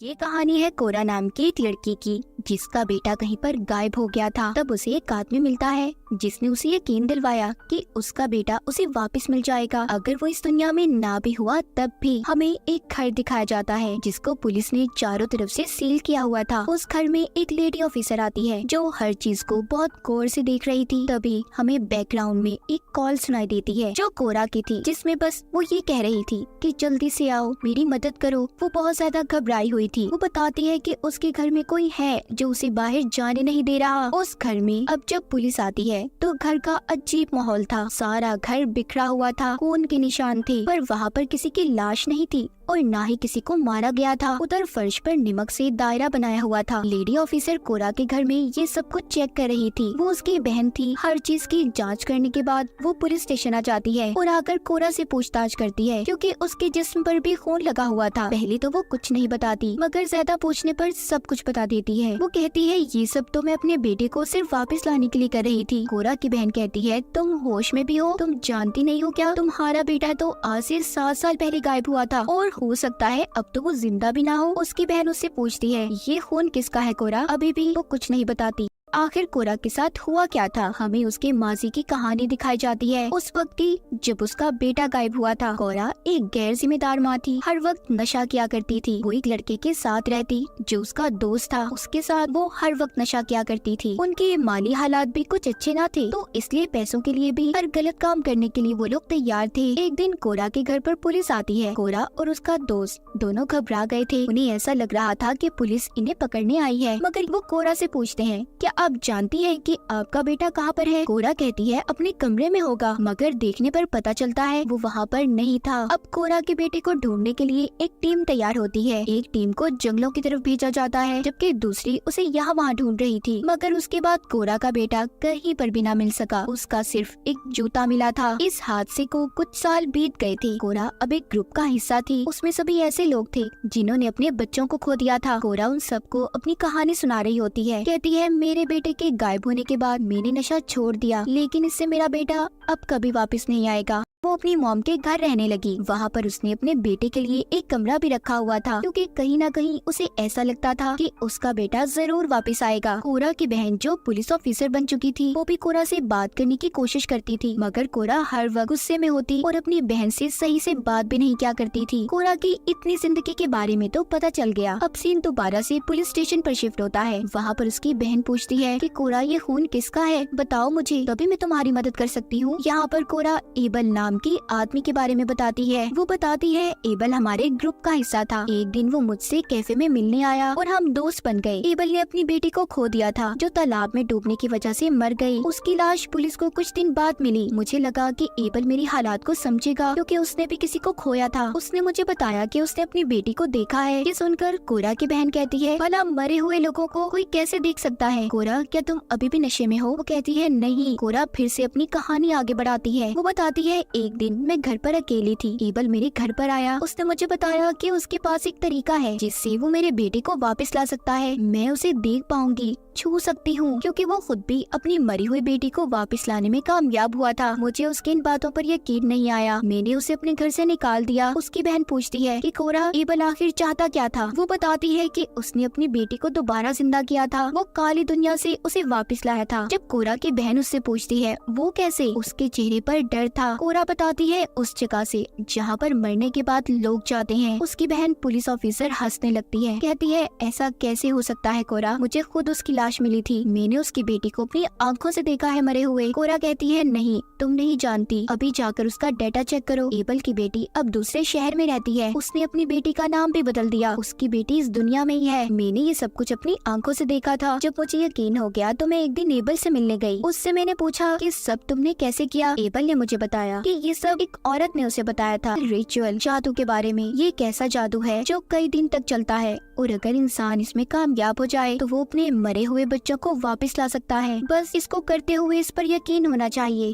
ये कहानी है कोरा नाम की एक लड़की की, जिसका बेटा कहीं पर गायब हो गया था। तब उसे एक आदमी मिलता है जिसने उसे यकीन दिलवाया कि उसका बेटा उसे वापस मिल जाएगा। अगर वो इस दुनिया में ना भी हुआ तब भी हमें एक घर दिखाया जाता है जिसको पुलिस ने चारों तरफ से सील किया हुआ था। उस घर में एक लेडी ऑफिसर आती है जो हर चीज को बहुत गौर से देख रही थी। तभी हमें बैकग्राउंड में एक कॉल सुनाई देती है जो कोरा की थी, जिसमें बस वो ये कह रही थी कि जल्दी से आओ, मेरी मदद करो। वो बहुत ज्यादा घबराई हुई थी। वो बताती है कि उसके घर में कोई है जो उसे बाहर जाने नहीं दे रहा। उस घर में अब जब पुलिस आती है तो घर का अजीब माहौल था। सारा घर बिखरा हुआ था, खून के निशान थे, पर वहाँ पर किसी की लाश नहीं थी और ना ही किसी को मारा गया था। उधर फर्श पर नमक से दायरा बनाया हुआ था। लेडी ऑफिसर कोरा के घर में ये सब कुछ चेक कर रही थी। वो उसकी बहन थी। हर चीज की जांच करने के बाद वो पुलिस स्टेशन आ जाती है और आकर कोरा से पूछताछ करती है, क्योंकि उसके जिस्म पर भी खून लगा हुआ था। पहले तो वो कुछ नहीं बताती, मगर ज्यादा पूछने पर सब कुछ बता देती है। वो कहती है ये सब तो मैं अपने बेटे को सिर्फ वापस लाने के लिए कर रही थी। कोरा की बहन कहती है तुम होश में भी हो? तुम जानती नहीं हो क्या? तुम्हारा बेटा तो आज से 7 साल पहले गायब हुआ था और हो सकता है अब तो वो जिंदा भी ना हो। उसकी बहन उससे पूछती है ये खून किसका है कोरा? अभी भी वो कुछ नहीं बताती। आखिर कोरा के साथ हुआ क्या था? हमें उसके माजी की कहानी दिखाई जाती है, उस वक्त की जब उसका बेटा गायब हुआ था। कोरा एक गैर जिम्मेदार माँ थी, हर वक्त नशा किया करती थी। वो एक लड़के के साथ रहती जो उसका दोस्त था, उसके साथ वो हर वक्त नशा किया करती थी। उनके माली हालात भी कुछ अच्छे ना थे, तो इसलिए पैसों के लिए भी हर गलत काम करने के लिए वो लोग तैयार थे। एक दिन कोरा के घर पर पुलिस आती है। कोरा और उसका दोस्त दोनों घबरा गए थे। उन्हें ऐसा लग रहा था कि पुलिस इन्हें पकड़ने आई है। मगर वो कोरा से पूछते हैं क्या आप जानती है कि आपका बेटा कहाँ पर है? कोरा कहती है अपने कमरे में होगा, मगर देखने पर पता चलता है वो वहाँ पर नहीं था। अब कोरा के बेटे को ढूंढने के लिए एक टीम तैयार होती है। एक टीम को जंगलों की तरफ भेजा जाता है, जबकि दूसरी उसे यहाँ वहाँ ढूंढ रही थी। मगर उसके बाद कोरा का बेटा कहीं पर भी ना मिल सका। उसका सिर्फ एक जूता मिला था। इस हादसे को कुछ साल बीत गए थे। कोरा अब एक ग्रुप का हिस्सा थी। उसमें सभी ऐसे लोग थे जिन्होंने अपने बच्चों को खो दिया था। कोरा उन सबको अपनी कहानी सुना रही होती है। कहती है मेरे बेटे के गायब होने के बाद मैंने नशा छोड़ दिया, लेकिन इससे मेरा बेटा अब कभी वापस नहीं आएगा। वो अपनी मॉम के घर रहने लगी। वहाँ पर उसने अपने बेटे के लिए एक कमरा भी रखा हुआ था, क्योंकि कहीं ना कहीं उसे ऐसा लगता था कि उसका बेटा जरूर वापस आएगा। कोरा की बहन जो पुलिस ऑफिसर बन चुकी थी, वो भी कोरा से बात करने की कोशिश करती थी, मगर कोरा हर वक्त गुस्से में होती और अपनी बहन से सही से बात भी नहीं किया करती थी। कोरा की इतनी जिंदगी के बारे में तो पता चल गया। अब सीन दोबारा से पुलिस स्टेशन पर शिफ्ट होता है। वहाँ पर उसकी बहन पूछती है कि कोरा ये खून किसका है? बताओ मुझे, तभी मैं तुम्हारी मदद कर सकती हूँ। यहाँ पर कोरा एबल नाम की आदमी के बारे में बताती है। वो बताती है एबल हमारे ग्रुप का हिस्सा था। एक दिन वो मुझसे कैफे में मिलने आया और हम दोस्त बन गए। एबल ने अपनी बेटी को खो दिया था, जो तालाब में डूबने की वजह से मर गई। उसकी लाश पुलिस को कुछ दिन बाद मिली। मुझे लगा कि एबल मेरी हालात को समझेगा, क्योंकि उसने भी किसी को खोया था। उसने मुझे बताया कि उसने अपनी बेटी को देखा है। ये सुनकर कोरा की बहन कहती है भला मरे हुए लोगों को कोई कैसे देख सकता है? कोरा क्या तुम अभी भी नशे में हो? वो कहती है नहीं। कोरा फिर से अपनी कहानी आगे बढ़ाती है। वो बताती है एक दिन मैं घर पर अकेली थी। एबल मेरे घर पर आया। उसने मुझे बताया कि उसके पास एक तरीका है जिससे वो मेरे बेटे को वापस ला सकता है। मैं उसे देख पाऊंगी, छू सकती हूँ, क्योंकि वो खुद भी अपनी मरी हुई बेटी को वापस लाने में कामयाब हुआ था। मुझे उसकी इन बातों पर यकीन नहीं आया। मैंने उसे अपने घर से निकाल दिया। उसकी बहन पूछती है कि कोरा एबल आखिर चाहता क्या था? वो बताती है कि उसने अपनी बेटी को दोबारा जिंदा किया था। वो काली दुनिया से उसे वापस लाया था। जब कोरा की बहन उससे पूछती है वो कैसे, उसके चेहरे पर डर था। कोरा बताती है उस जगह से जहाँ पर मरने के बाद लोग जाते हैं। उसकी बहन पुलिस ऑफिसर हंसने लगती है। कहती है ऐसा कैसे हो सकता है कोरा? मुझे खुद उसकी लाश मिली थी। मैंने उसकी बेटी को अपनी आंखों से देखा है मरे हुए। कोरा कहती है नहीं, तुम नहीं जानती। अभी जाकर उसका डाटा चेक करो। एबल की बेटी अब दूसरे शहर में रहती है। उसने अपनी बेटी का नाम भी बदल दिया। उसकी बेटी इस दुनिया में ही है। मैंने ये सब कुछ अपनी आंखों से देखा था। जब मुझे यकीन हो गया तो मैं एक दिन एबल से मिलने गई। उससे मैंने पूछा कि सब तुमने कैसे किया? एबल ने मुझे बताया कि ये सब एक औरत ने उसे बताया था, रिचुअल, जादू के बारे में। ये एक ऐसा जादू है जो कई दिन तक चलता है और अगर इंसान इसमें कामयाब हो जाए तो वो अपने मरे हुए बच्चों को वापस ला सकता है। बस इसको करते हुए इस पर यकीन होना चाहिए।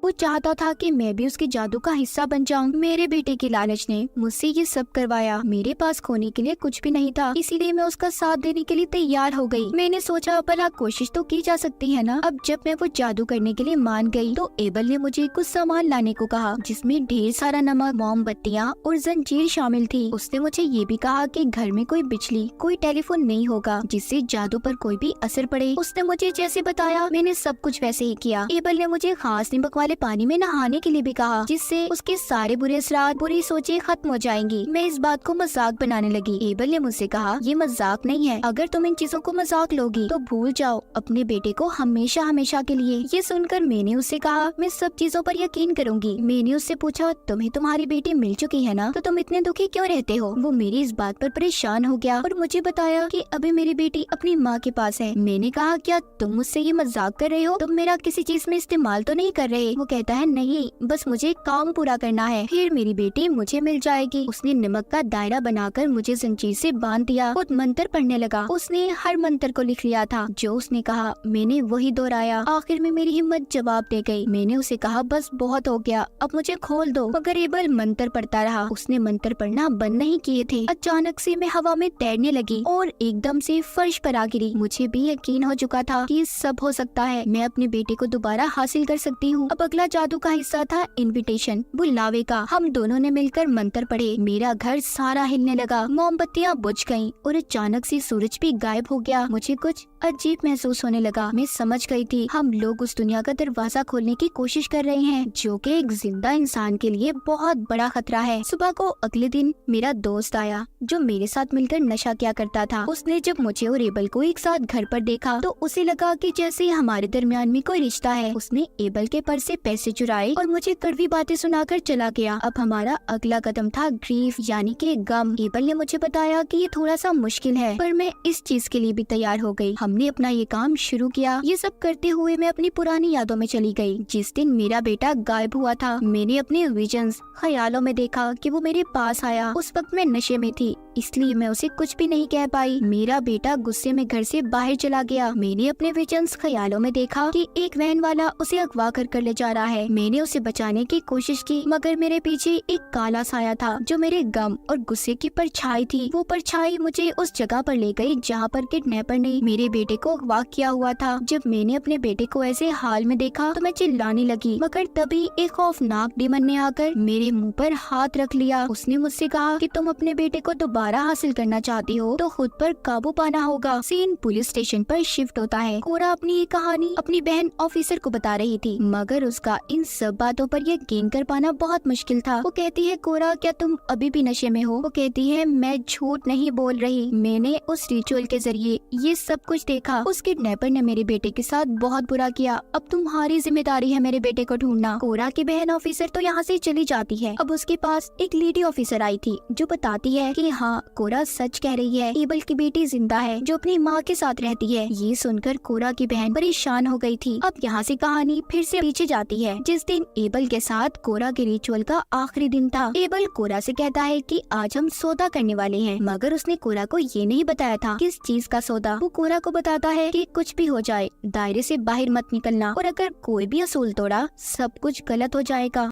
वो चाहता था कि मैं भी उसके जादू का हिस्सा बन जाऊं। मेरे बेटे की लालच ने मुझसे ये सब करवाया। मेरे पास खोने के लिए कुछ भी नहीं था, इसीलिए मैं उसका साथ देने के लिए तैयार हो गई। मैंने सोचा भला कोशिश तो की जा सकती है ना। अब जब मैं वो जादू करने के लिए मान गई तो एबल ने मुझे कुछ सामान लाने को कहा, जिसमें ढेर सारा नमक, मोमबत्तियाँ और जंजीर शामिल थी। उसने मुझे ये भी कहा कि घर में कोई बिजली, कोई टेलीफोन नहीं होगा जिससे जादू पर कोई भी असर पड़े। उसने मुझे जैसे बताया मैंने सब कुछ वैसे ही किया। एबल ने मुझे खास नमक वाले पानी में नहाने के लिए भी कहा, जिससे उसके सारे बुरे असरात, बुरी सोचें खत्म हो जाएंगी। मैं इस बात को मजाक बनाने लगी। एबल ने मुझसे कहा, ये मजाक नहीं है, अगर तुम इन चीजों को मजाक लोगी तो भूल जाओ अपने बेटे को हमेशा हमेशा के लिए। ये सुनकर मैंने उससे कहा, मैं सब चीजों पर यकीन करूंगी। मैंने उससे पूछा, तुम्हें तुम्हारी बेटी मिल चुकी है ना, तो तुम इतने दुखी क्यों रहते हो? वो मेरी इस बात पर परेशान हो गया और मुझे बताया कि अभी मेरी बेटी अपनी माँ के पास है। मैंने कहा, क्या तुम मुझसे ये मजाक कर रहे हो? तुम मेरा किसी चीज में इस्तेमाल तो नहीं कर रहे? वो कहता है, नहीं, बस मुझे काम पूरा करना है, फिर मेरी बेटी मुझे मिल जाएगी। उसने नमक का दायरा बनाकर मुझे जंजीर से बांध दिया। खुद मंत्र पढ़ने लगा। उसने हर मंत्र को लिख लिया था जो उसने कहा। मैंने वही दोहराया। आखिर में मेरी हिम्मत जवाब दे गई। मैंने उसे कहा, बस बहुत हो गया, अब मुझे खोल दो। मगर एबल मंत्र पढ़ता रहा। उसने मंत्र पढ़ना बंद नहीं किए थे। अचानक से मैं हवा में तैरने लगी और एकदम से फर्श पर आ गिरी। मुझे भी यकीन हो चुका था कि सब हो सकता है, मैं अपने बेटे को दोबारा हासिल कर सकती हूँ। अब अगला जादू का हिस्सा था इनविटेशन, बुलावे का। हम दोनों ने मिलकर मंत्र पढ़े। मेरा घर सारा हिलने लगा, मोमबत्तियाँ बुझ गईं और अचानक से सूरज भी गायब हो गया। मुझे कुछ अजीब महसूस होने लगा। मैं समझ गई थी हम लोग उस दुनिया का दरवाजा खोलने की कोशिश कर रहे हैं, जो कि एक जिंदा इंसान के लिए बहुत बड़ा खतरा है। सुबह को अगले दिन मेरा दोस्त आया जो मेरे साथ मिलकर नशा किया करता था। उसने जब मुझे और एबल को एक साथ घर पर देखा तो उसे लगा कि जैसे हमारे दरमियान में कोई रिश्ता है। उसने एबल के पर्स से पैसे चुराए और मुझे कड़वी बातें सुनाकर चला गया। अब हमारा अगला कदम था ग्रीफ, यानी कि गम। एबल ने मुझे बताया कि ये थोड़ा सा मुश्किल है, पर मैं इस चीज के लिए भी तैयार हो गई। हमने अपना ये काम शुरू किया। ये सब करते हुए मैं अपनी पुरानी यादों में चली गई। जिस दिन मेरा बेटा गायब हुआ था, मैंने अपने विजन्स, ख्यालों में देखा कि वो मेरे पास आया। उस वक्त मैं नशे में थी, इसलिए मैं उसे कुछ भी नहीं कह पाई। मेरा बेटा गुस्से में घर से बाहर चला गया। मैंने अपने विजन्स, ख्यालों में देखा कि एक वैन वाला उसे अगवा कर ले जा रहा है। मैंने उसे बचाने की कोशिश की, मगर मेरे पीछे एक काला साया था जो मेरे गम और गुस्से की परछाई थी। वो परछाई मुझे उस जगह पर ले गई जहाँ पर किडनैपर ने मेरे बेटे को अगवा किया हुआ था। जब मैंने अपने बेटे को ऐसे हाल में देखा तो मैं चिल्लाने लगी, मगर तभी एक खौफनाक डीमन ने आकर मेरे मुंह पर हाथ रख लिया। उसने मुझसे कहा कि तुम अपने बेटे को दोबारा हासिल करना चाहती हो तो खुद पर काबू पाना होगा। सीन पुलिस स्टेशन पर शिफ्ट होता है। कोरा अपनी ये कहानी अपनी बहन ऑफिसर को बता रही थी, मगर उसका इन सब बातों पर यकीन कर पाना बहुत मुश्किल था। वो कहती है, कोरा, क्या तुम अभी भी नशे में हो? वो कहती है, मैं झूठ नहीं बोल रही, मैंने उस रिचुअल के जरिए ये सब कुछ देखा। उस किडनैपर ने मेरे बेटे के साथ बहुत बुरा किया। अब तुम्हारी जिम्मेदारी है मेरे बेटे को ढूंढना। कोरा की बहन ऑफिसर तो यहाँ से चली जाती है। अब उसके पास एक लेडी ऑफिसर आई थी जो बताती है कि हाँ, कोरा सच कह रही है, एबल की बेटी जिंदा है जो अपनी माँ के साथ रहती है। ये सुनकर कोरा की बहन परेशान हो गई थी। अब यहाँ से कहानी फिर से पीछे जाती है। जिस दिन एबल के साथ कोरा के रिचुअल का आखिरी दिन था, एबल कोरा से कहता है कि आज हम सौदा करने वाले हैं, मगर उसने कोरा को ये नहीं बताया था किस चीज का सौदा। वो कोरा को बताता है कि कुछ भी हो जाए, दायरे से बाहर मत निकलना, और अगर कोई भी असूल तोड़ा सब कुछ गलत हो जाएगा।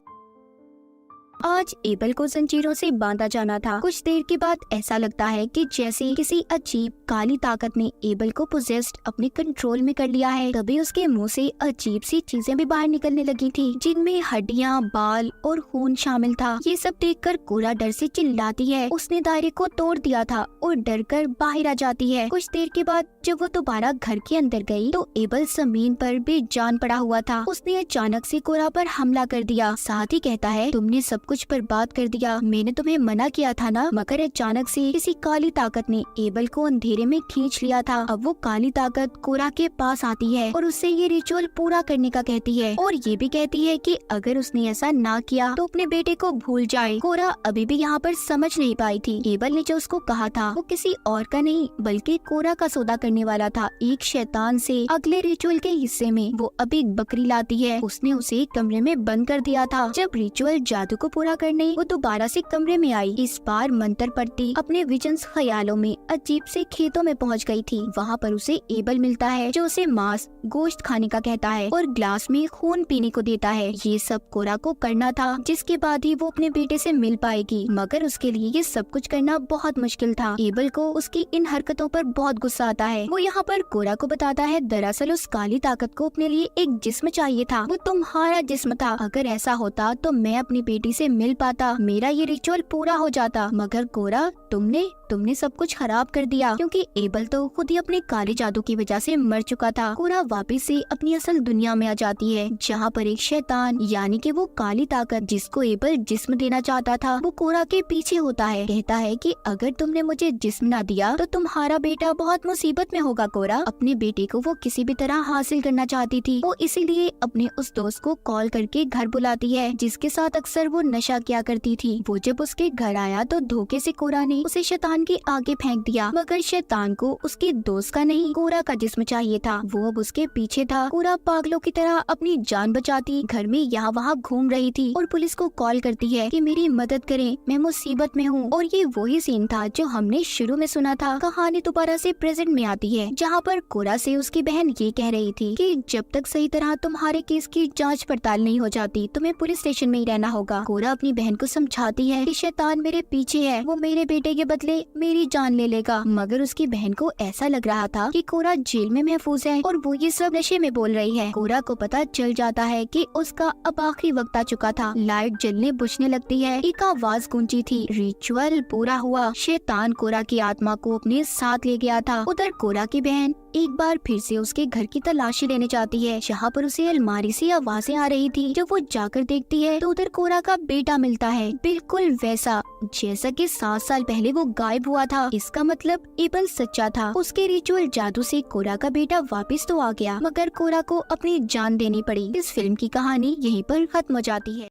आज एबल को जंजीरों से बांधा जाना था। कुछ देर के बाद ऐसा लगता है कि जैसे किसी अजीब काली ताकत ने एबल को पोजेस्ड अपने कंट्रोल में कर लिया है। तभी उसके मुंह से अजीब सी चीजें भी बाहर निकलने लगी थी, जिनमें हड्डियां, बाल और खून शामिल था। ये सब देखकर कोरा डर से चिल्लाती है। उसने दायरे को तोड़ दिया था और डर कर बाहर आ जाती है। कुछ देर के बाद जब वो दोबारा घर के अंदर गई तो एबल जमीन पर बेजान पड़ा हुआ था। उसने अचानक से कोरा पर हमला कर दिया। साथ ही कहता है, तुमने सब कुछ बर्बाद कर दिया, मैंने तुम्हें मना किया था ना। मगर अचानक से किसी काली ताकत ने एबल को अंधेरे में खींच लिया था। अब वो काली ताकत कोरा के पास आती है और उससे ये रिचुअल पूरा करने का कहती है, और ये भी कहती है कि अगर उसने ऐसा ना किया तो अपने बेटे को भूल जाए। कोरा अभी भी यहाँ पर समझ नहीं पाई थी। एबल ने जो उसको कहा था वो किसी और का नहीं बल्कि कोरा का सौदा करने वाला था, एक शैतान से। अगले रिचुअल के हिस्से में वो अभी एक बकरी लाती है। उसने उसे एक कमरे में बंद कर दिया था। जब रिचुअल जादू को पूरा करने वो दोबारा से कमरे में आई। इस बार मंत्र पढ़ती अपने विजन्स ख्यालों में अजीब से खेतों में पहुंच गई थी। वहाँ पर उसे एबल मिलता है जो उसे मांस गोश्त खाने का कहता है और ग्लास में खून पीने को देता है। ये सब कोरा को करना था, जिसके बाद ही वो अपने बेटे से मिल पाएगी, मगर उसके लिए ये सब कुछ करना बहुत मुश्किल था। एबल को उसकी इन हरकतों पर बहुत गुस्सा आता है। वो यहाँ पर कोरा को बताता है दरअसल उस काली ताकत को अपने लिए एक जिस्म चाहिए था, वो तुम्हारा जिस्म था। अगर ऐसा होता तो मैं अपनी बेटी से मिल पाता, मेरा ये रिचुअल पूरा हो जाता। मगर कोरा तुमने सब कुछ खराब कर दिया, क्योंकि एबल तो खुद ही अपने काले जादू की वजह से मर चुका था। कोरा वापस से अपनी असल दुनिया में आ जाती है, जहाँ पर एक शैतान यानी कि वो काली ताकत जिसको एबल जिस्म देना चाहता था, वो कोरा के पीछे होता है। कहता है कि अगर तुमने मुझे जिस्म ना दिया तो तुम्हारा बेटा बहुत मुसीबत में होगा। कोरा अपने बेटे को वो किसी भी तरह हासिल करना चाहती थी। वो इसीलिए अपने उस दोस्त को कॉल करके घर बुलाती है, जिसके साथ अक्सर वो नशा किया करती थी। वो जब उसके घर आया तो धोखे से कोरा ने उसे शैतान के आगे फेंक दिया, मगर शैतान को उसके दोस्त का नहीं कोरा का जिस्म चाहिए था। वो अब उसके पीछे था। कोरा पागलों की तरह अपनी जान बचाती घर में यहाँ वहाँ घूम रही थी और पुलिस को कॉल करती है कि मेरी मदद करें, मैं मुसीबत में हूँ। और ये वही सीन था जो हमने शुरू में सुना था। कहानी दोबारा से प्रेजेंट में आती है, जहाँ पर कोरा से उसकी बहन ये कह रही थी कि जब तक सही तरह तुम्हारे केस की जांच पड़ताल नहीं हो जाती तुम्हें पुलिस स्टेशन में ही रहना होगा। कोरा अपनी बहन को समझाती है कि शैतान मेरे पीछे है, वो मेरे बेटे के बदले मेरी जान ले लेगा। मगर उसकी बहन को ऐसा लग रहा था कि कोरा जेल में महफूज है और वो ये सब नशे में बोल रही है। कोरा को पता चल जाता है कि उसका अब आखिरी वक्त आ चुका था। लाइट जलने बुझने लगती है। एक आवाज गूंजी थी, रिचुअल पूरा हुआ। शैतान कोरा की आत्मा को अपने साथ ले गया था। उधर कोरा की बहन एक बार फिर से उसके घर की तलाशी लेने जाती है, जहाँ पर उसे अलमारी से आवाजें आ रही थी। जब वो जाकर देखती है तो उधर कोरा का बेटा मिलता है, बिल्कुल वैसा जैसा कि 7 साल पहले वो गायब हुआ था। इसका मतलब एबल सच्चा था। उसके रिचुअल जादू से कोरा का बेटा वापस तो आ गया, मगर कोरा को अपनी जान देनी पड़ी। इस फिल्म की कहानी यहीं पर खत्म हो जाती है।